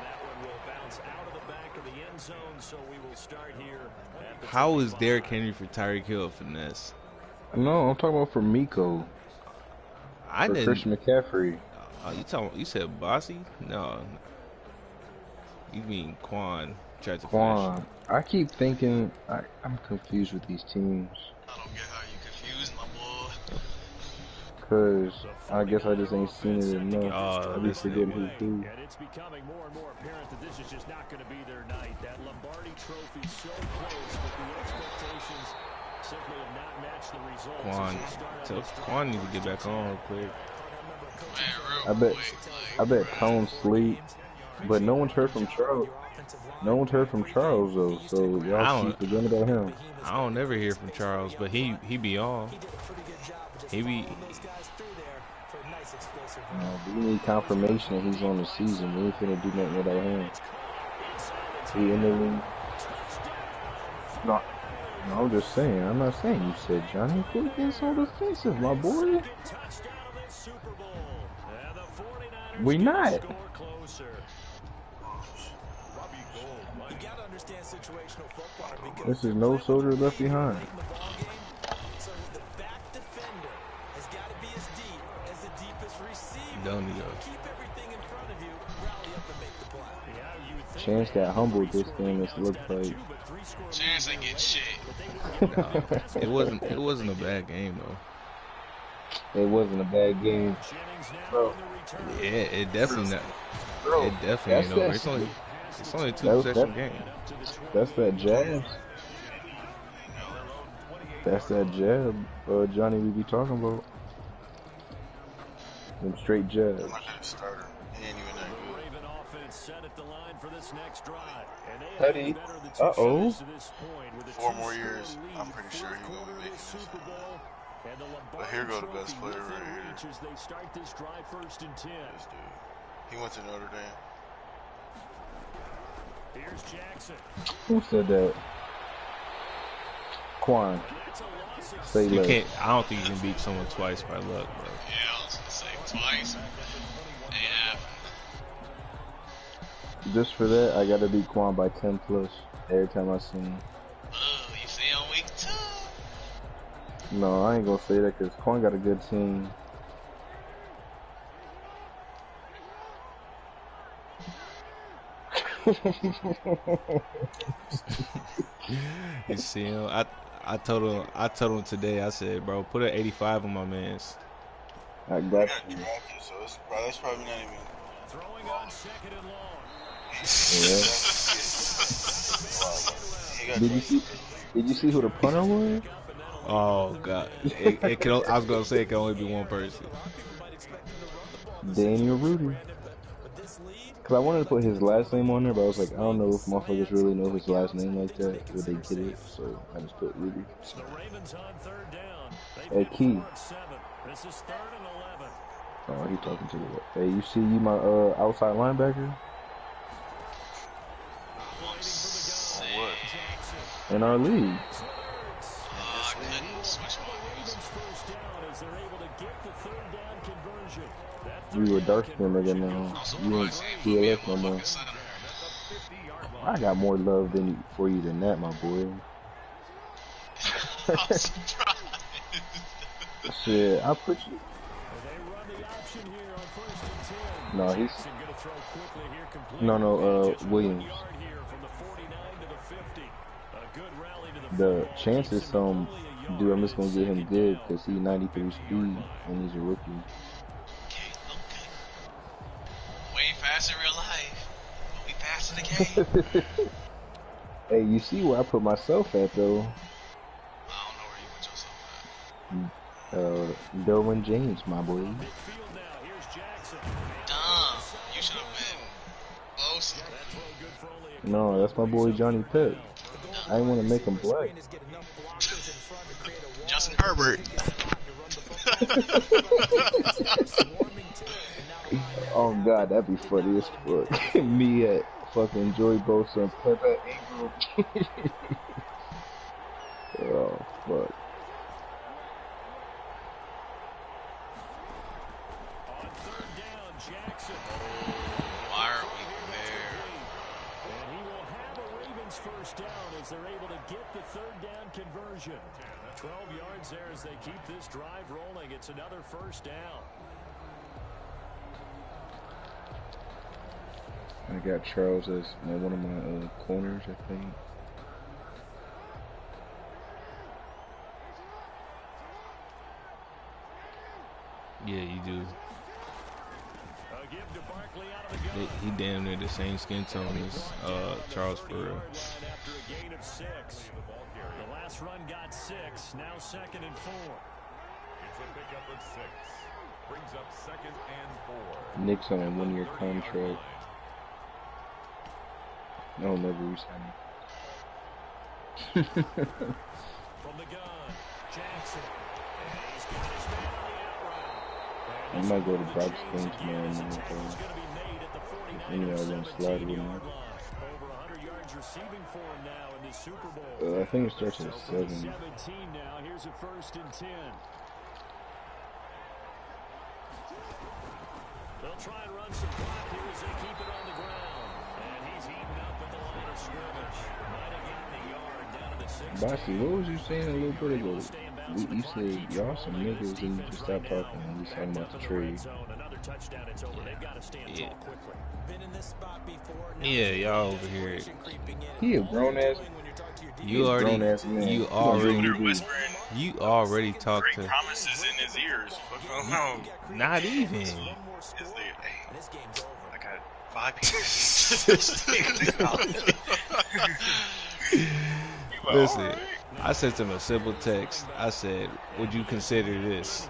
that one will bounce out of the back of the end zone, so we will start here at the
How is Derrick Henry for Tyreek Hill finesse?
No, I'm talking about for Miko.
I
For
didn't.
Christian McCaffrey.
You said Bossy? No. You mean Quan tried to
Quan. I keep thinking I'm confused with these teams.
I don't get how you confused my boy.
Cause I guess I just ain't seen it enough.
Oh,
I be forgetting who's who.
And it's becoming more and more apparent that this is just not going to be their night. That Lombardi trophy so close, but the expectations
Quan, tell Quan need to get back on real quick.
I bet Cone sleep, but no one's heard from Charles. No one's heard from Charles though, so y'all keep forgetting about him.
I don't never hear from Charles, but he be on. He be.
We need confirmation that he's on the season. We ain't finna do nothing without him. He in the league. No, I'm just saying. I'm not saying you said Johnny. Quit getting so defensive, my boy. We not. This is no soldier left behind.
Don't he go?
Chance got humbled this game. This looks like.
Chance ain't get shit.
Nah, it wasn't a bad game though.
It wasn't a bad game, bro.
Yeah, it definitely not. It definitely ain't over. It's only a 2-possession game.
That's that jab. That's that jab, Johnny. We be talking about. Them straight jabs.
I'm not gonna start her. He ain't even that good.
Teddy. Uh-oh.
4 more years, I'm pretty sure he gonna make it. But here go the best player right here. This dude. He went to Notre Dame.
Here's Jackson.
Who said that? Quan. Say
You
less.
can't. I don't think you can beat someone twice by luck, bro.
Yeah, I was gonna say twice. Ain't happening.
Just for that, I gotta beat Quan by 10 plus every time I see him.
Oh, you see on week 2?
No, I ain't gonna say that because Quan got a good team.
You see him? I told him today. I said, bro, put an 85 on my man's.
I
He
got
got
you.
drafted, so that's probably not even.
Throwing on second and long.
Yeah. Did you see who the punter was?
Oh God, it can. I was gonna say it can only be one person.
Daniel Rudy. Cause I wanted to put his last name on there, but I was like, I don't know if motherfuckers really know his last name like that. Would they get it? So I just put Rudy.
The Ravens on third down.
Hey, Key.
This is 3rd and 11.
Oh, he talking to the. Hey, you see my outside linebacker in our league? We were dark skinned nigga now. You ain't PLF no more. I got more love for you than that, my boy.
I'm surprised.
Shit, I put you. No, he's. No, Williams. The chances some dude, I'm just gonna get him good because he's 93 speed and he's a rookie.
Okay. We ain't fast in real life, but we fast in the game.
Hey, you see where I put myself at though?
I don't know where you put yourself at.
Derwin James, my boy.
Dumb. You should have been closer.
No, that's my boy Johnny Pitt. I didn't want to make him black.
Justin Herbert.
Oh God, that'd be funny as fuck. Me at fucking Joey Bosa and Pepe Ingram. Oh fuck.
Why are we there?
And he will have a Ravens first down as they're able to get the 3rd down conversion. 12 yards there as they keep this drive rolling. It's another first down.
I got Charles as one of my corners, I think.
Yeah, you do. He damn near the same skin tone as Charles for real.
After a gain of 6. The last run got 6. Now 2nd and 4.
It's a pickup of 6. Brings up 2nd and 4.
Nick's on a 1-year contract. No, never resign him.
From the gun, Jackson. And he's got his man on the out route.
I might go to Brock's game tomorrow night. Any of them slide with me.
Over 100 yards receiving for him now in the Super Bowl.
I think it starts at 7.
17 now. Here's a 1st and 10. They'll try and run some clock here as they keep it on the ground. And he's eaten up at the line of scrimmage. Might have gotten a yard down to the 6.
Bossy, what was you saying a little bit ago? You said y'all some niggas and you just stopped talking and we talking about the trade.
Yeah, y'all over here.
He a grown ass.
You already talked to.
Promises in his ears.
Not even.
Hey, I got 5 people.
Listen, I sent him a simple text. I said, "Would you consider this?"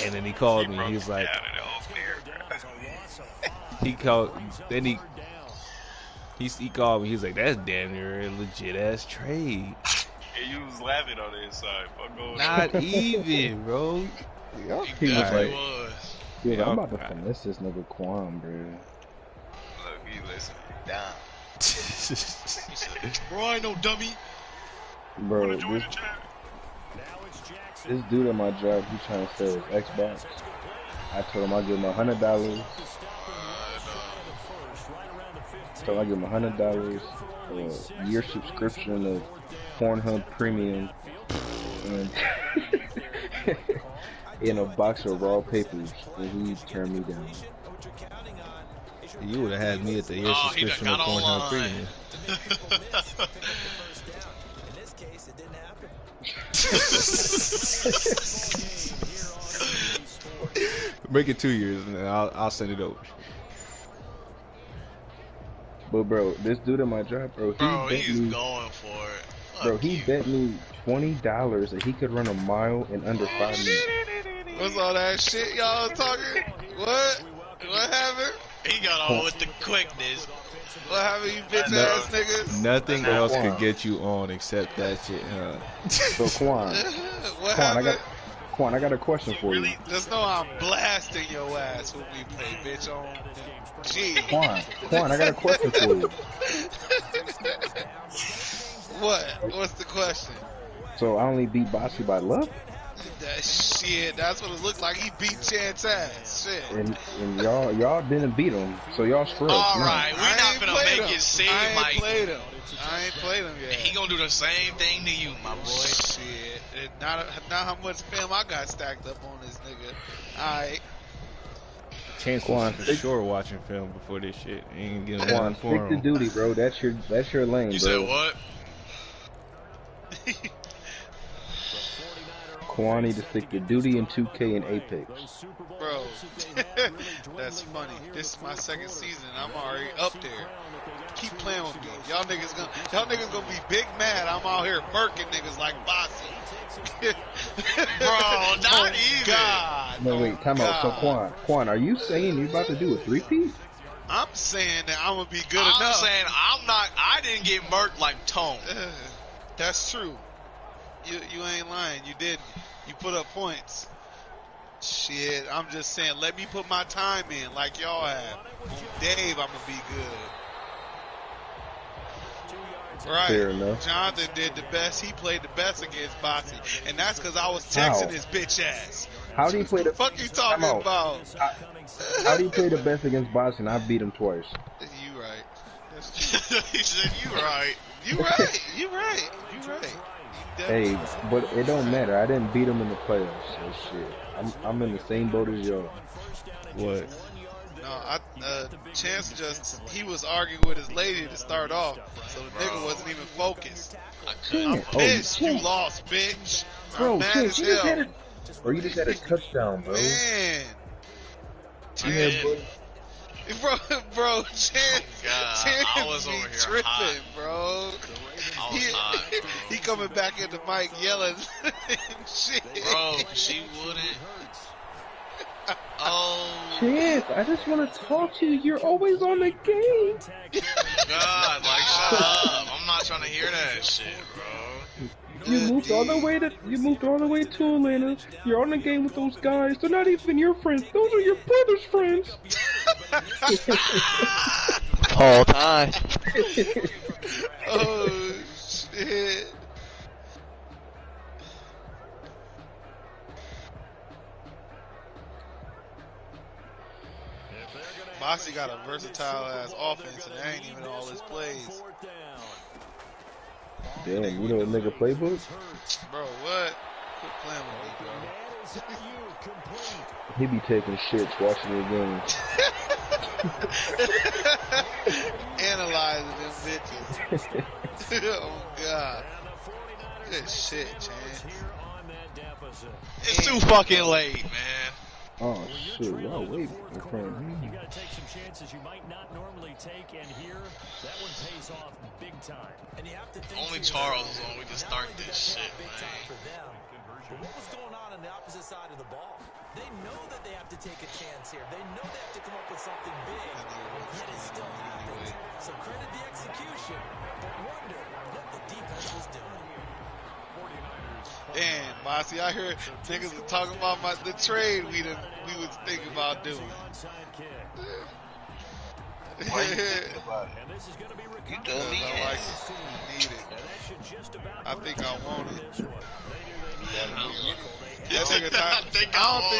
And then he called me. He was like, he called. Then he called me. He's like, "That's damn near a legit ass trade."
And you was laughing on the inside.
Not even, bro.
He was like,
was.
I'm about to finesse this nigga Quan, bro.
Look, he listening down. He said, bro, I ain't no dummy.
Bro, this dude at my job, he trying to sell his Xbox. I told him I'll give him $100. So I give him $100, a year subscription of Pornhub Premium, and a box of raw papers, and he turned me down.
You would have had me at the year subscription of Pornhub Premium. Make it 2 years, and then I'll send it over.
But bro, this dude at my job, bro,
he's going for it.
Bro, he bet me $20 that he could run a mile in under 5 minutes.
What's all that shit y'all talking? What? What happened? He got on with the quickness. What happened, you bitch ass niggas?
Nothing else could get you on except that shit, huh?
So Quan,
what happened?
Quan, I got a question for you.
Just know I'm blasting your ass when we play, bitch, on G.
Quan, I got a question for you.
What? What's the question?
So I only beat Bossy by luck?
Shit, that's what it looked like. He beat Chance ass. Shit.
And y'all didn't beat him, so y'all screwed.
Alright, we're not gonna make it seem like
I ain't played him yet.
He gonna do the same thing to you, my boy.
Shit. Not how much film I got stacked up on this nigga. Alright.
Chance was for sure watching film before this shit. Ain't getting one for
stick to
him.
duty, bro. That's your lane,
You
bro.
said what?
Quan need to stick to duty in 2K and Apex.
Bro, that's funny. This is my 2nd season and I'm already up there. Keep playing with me. Y'all niggas gonna be big mad. I'm out here murking niggas like Bossy.
Bro, not even.
God.
No, wait, time out. So Quan, are you saying you about to do a 3-piece?
I'm saying that I'm gonna be good
I'm
enough.
saying I didn't get murked like Tone.
That's true. You ain't lying. You didn't. You put up points. Shit, I'm just saying, let me put my time in like y'all have. On Dave, I'm gonna be good. Right.
Fair enough.
Jonathan did the best. He played the best against Bossy. And that's because I was texting his bitch ass.
How do you play the
fuck you talking about?
How do you play the best against Bossy and I beat him twice?
You right. That's
true. He said you right.
You right. You right.
Hey, but it don't matter. I didn't beat him in the playoffs, so shit. I'm in the same boat as y'all.
What?
No, Chance he was arguing with his lady to start off, so the nigga wasn't even focused. I'm pissed you lost, bitch.
Bro,
I'm mad as hell.
You just had a touchdown, bro.
Man. Bro, Chance,
I was over here
tripping,
hot.
bro.
I was hot, bro.
He coming back in the mic yelling and shit.
Bro, she wouldn't. Oh.
Chance, I just want to talk to you. You're always on the game.
God, like, shut up. I'm not trying to hear that shit, bro.
You moved all the way to Atlanta. You're on the game with those guys. They're not even your friends. Those are your brother's friends.
Whole time.
Oh shit. Bossy got a versatile ass offense and that ain't even all his plays.
Damn, you know a nigga playbook?
Bro, what? Quit playing with me, bro.
He be taking shits watching the game.
Analyzing them bitches. Oh god. Good shit, Chance.
It's too fucking late, man.
Oh shit, wow, wait in front of me.
You gotta take some chances you might not normally take, and here, that one pays off big time.
And you have to think
Only Charles is on. We can start this shit, man.
But what was going on the opposite side of the ball? They know that they have to take a chance here. They know they have to come up with something big. Yet it still happens. So credit the execution, but wonder what the defense was doing.
Damn, Bossy, I heard niggas were talking about the trade we was thinking about doing.
Why you thinking about it? You told me
I like it. I need it. I think I want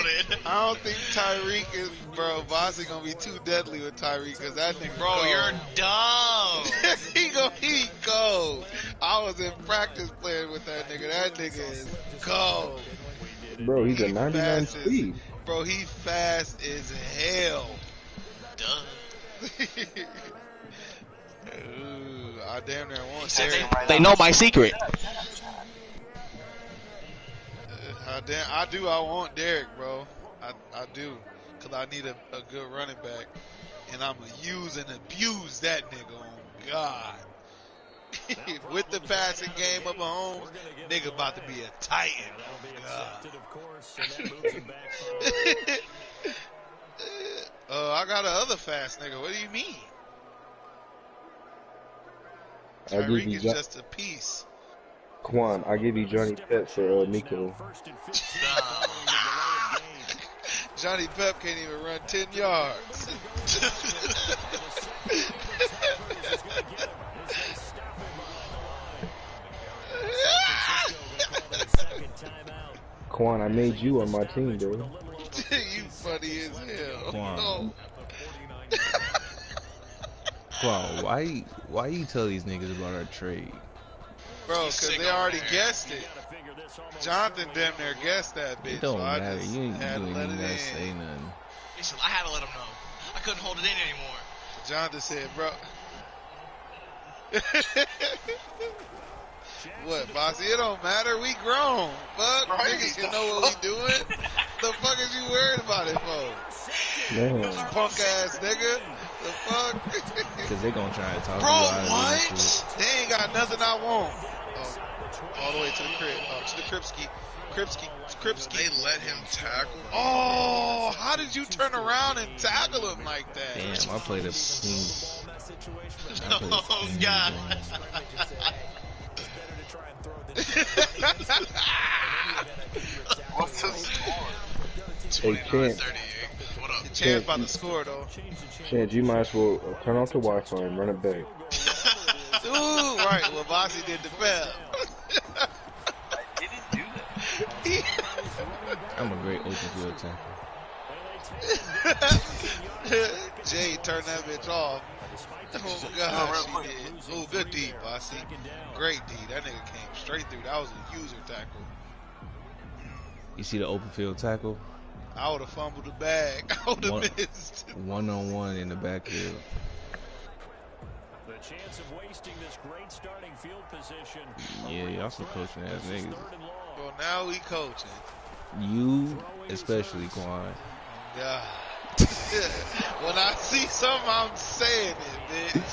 it. I don't think Tyreek is, bro. Bossy gonna be too deadly with Tyreek because that nigga.
Bro,
cold.
you're dumb.
he cold. I was in practice playing with that nigga. That nigga is cold.
Bro, he's a 99 speed.
Bro, he fast as hell.
Duh.
Ooh, I damn near want
Right they know my secret.
I want Derek, bro. I do. Because I need a good running back. And I'm going to use and abuse that nigga on God. With the passing game of home, nigga about to be a titan. Oh, I got another fast nigga. What do you mean? Tyreek is just a piece.
Quan, I give you Johnny Pep for Nico.
Johnny Pep can't even run 10 yards.
Quan, I made you on my team, bro.
You funny as hell.
Quan.
Oh.
Quan, why you tell these niggas about our trade?
Bro, because they already guessed it. Jonathan damn near guessed that bitch.
It don't
so
matter.
I just
You ain't
had to
even
let it
gotta
in.
say nothing.
Listen, I had to let him know. I couldn't hold it in anymore.
Jonathan said, bro. What, Bossy? It don't matter. We grown. Fuck.
Right.
Niggas can know what we doing. The fuck is you worried about it for?
Man.
Punk ass nigga. The fuck?
Cause they gonna try to talk
Bro,
you out of
what?
this shit.
They ain't got nothing I want. Oh, all the way to the crib. To the Kripski.
They let him tackle.
Oh, how did you turn around and tackle him like that?
Damn, I played a clean.
Oh, God.
What's the score?
29-38. What up?
Chance about to score, though.
Chance, you might as well turn off the Wi-Fi and run it back.
Ooh, right. Well, Bossy did the bell.
I didn't do that.
I'm a great open field tackle.
Jay turned that bitch off. Oh, God, she did. Ooh, good D, Bossy. Great D. That nigga came straight through. That was a user tackle.
You see the open field tackle?
I would have fumbled the bag. I would have missed.
1-on-1 in the backfield.
The chance of wasting this great starting field position.
Yeah, y'all some coaching ass niggas.
Well, now we coaching.
You, especially, Quan.
God. When I see something, I'm saying it, bitch.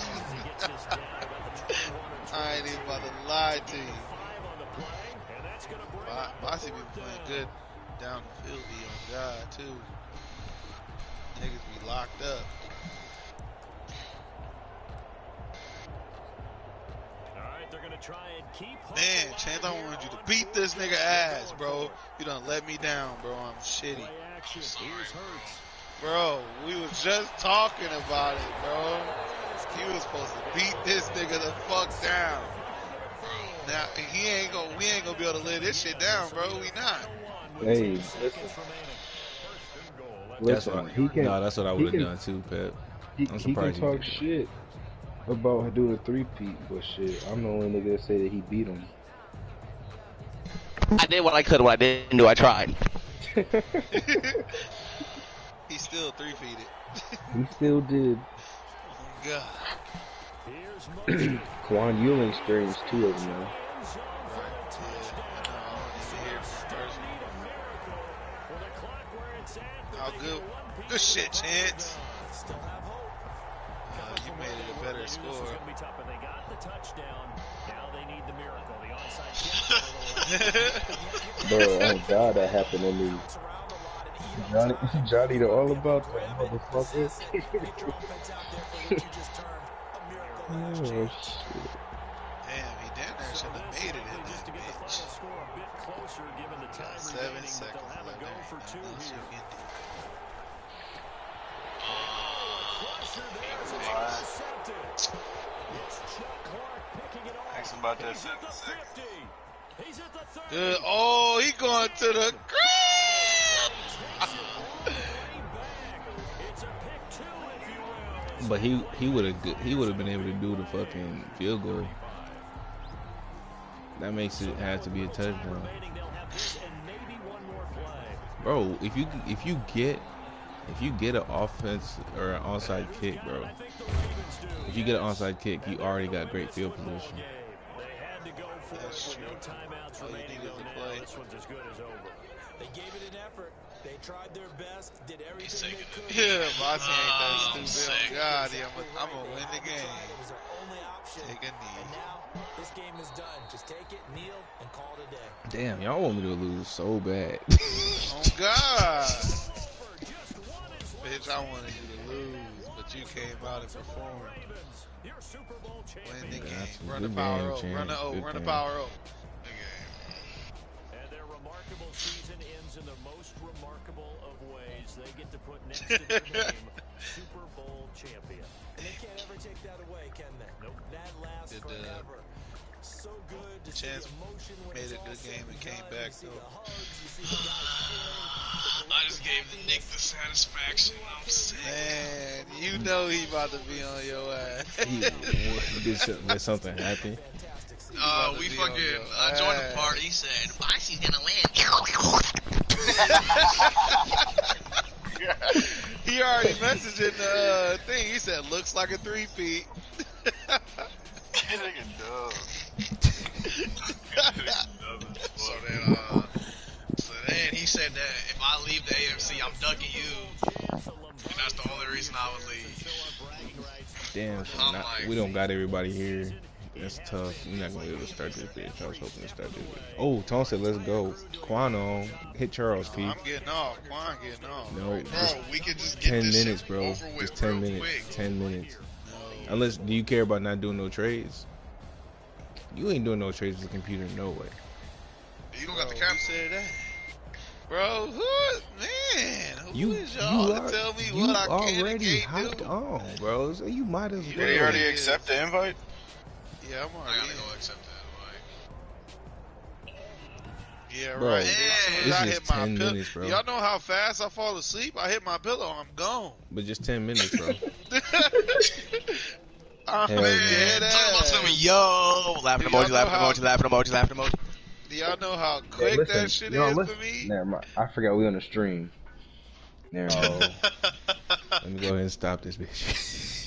I ain't even about to lie to you. Bossy been playing good down the field, be on God, too. Niggas be locked up. Man, Chance, I wanted you to beat this nigga ass, bro. You done let me down, bro. I'm shitty. Bro, we was just talking about it, bro. You was supposed to beat this nigga the fuck down. Now, we ain't gonna be able to lay this shit down, bro. We not.
Hey, listen.
That's what I would have done too, Pep. I'm
He can
surprised you
talk
did
shit about doing a three-peat, but shit, I'm the only nigga that say that he beat him.
I did what I could. What I didn't do, I tried.
He still three-peated.
He still did.
God.
Quan, you only experienced 2 of them now.
How good? Good shit, Chance. You made it a better score.
Bro, oh God, that happened to me. Johnny, they're all about that motherfucker. Oh shit.
Damn, he damn near should have made it in that bitch. 7 seconds left.
Ask him about that 7 seconds.
Good. Oh, he going to the crib.
But he would have been able to do the fucking field goal. That makes it have to be a touchdown. Bro, if you get an offense or an onside kick, bro. If you get an onside kick, you already got great field position.
That's true. All you needed to play.
They gave it an effort. They tried their best, did everything they could.
Yeah, Bossy ain't that stupid. God, I'm gonna win the game. Take a knee.
And now this game is done. Just take it, kneel, and call it a day.
Damn, y'all want me to lose so bad.
Oh God. Bitch, I wanted you to lose, but you came out and performed. Win the game. Run the power up. Run the O. Run the power up.
And their remarkable season ends in the most remarkable of ways. They get to put next to their name Super Bowl champion.
And they can't ever take that away, can they? Nope. That lasts forever. So good to see emotion when
made a good game and came back though.
I just gave the Nick the satisfaction. I'm sick.
Man, you know he about to be on your ass.
Did something happen?
We fucking joined the party. He said, Bossy's gonna win.
He already messaged in the thing. He said, looks like a 3-peat.
Nigga dumb.
So then he said that if I leave the AFC, I'm ducking you. And that's the only reason I would leave.
Damn, we don't got everybody here. That's tough. You're not gonna be able to start this bitch. I was hoping to start this bitch. Oh, Tone said, let's go. Quan on. Hit Charles, P.
I'm getting off. Quan getting off.
No,
bro, we could just get
10
this
minutes,
shit
bro.
over with
Just 10
real
minutes.
quick.
10 minutes.
No.
Unless, do you care about not doing no trades? You ain't doing no trades with the computer, no way.
You don't got the
Who
cap.
said that? Bro, who is y'all to tell me what I can and
already
can't
hopped
do?
on, bro. So you might as well.
Did he already accept the invite?
Yeah, I'm
I
already
gotta
in.
go accept that.
Yeah,
Bro,
right.
it's
I
just
hit my
10
pillow.
minutes, bro.
Y'all know how fast I fall asleep? I hit my pillow, I'm gone.
But just 10 minutes, bro.
I'm
Hell
dead
yeah.
Talking about
ass.
something, yo, laughing
Do y'all
emoji,
know
laughing
how-
emoji, laughing emoji, laughing emoji.
Do y'all know how quick that shit is for me?
Never mind. I forgot we on the stream. Never mind.
Let me go ahead and stop this bitch.